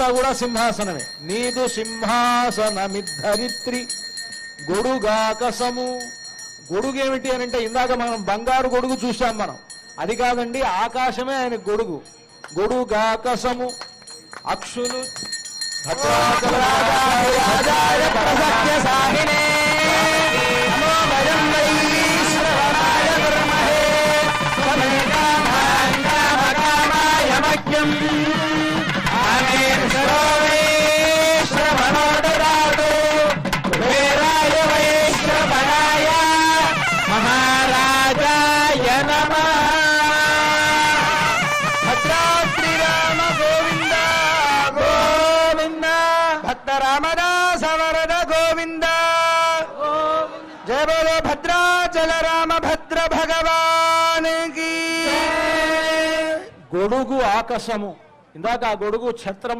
అంతా కూడా సింహాసనమే. నీదు సింహాసనమిద్ధరిత్రి గొడుగాకసము. గొడుగు ఏమిటి అని అంటే ఇందాక మనం బంగారు గొడుగు చూసాం మనం, అది కాదండి, ఆకాశమే ఆయన గొడుగు. గొడుగాకసము అక్షులు రామదాస వరద గోవింద. జయ బోలో భద్రాచల రామ భద్ర భగవానికి. గొడుగు ఆకాశము. ఇందాక ఆ గొడుగు ఛత్రం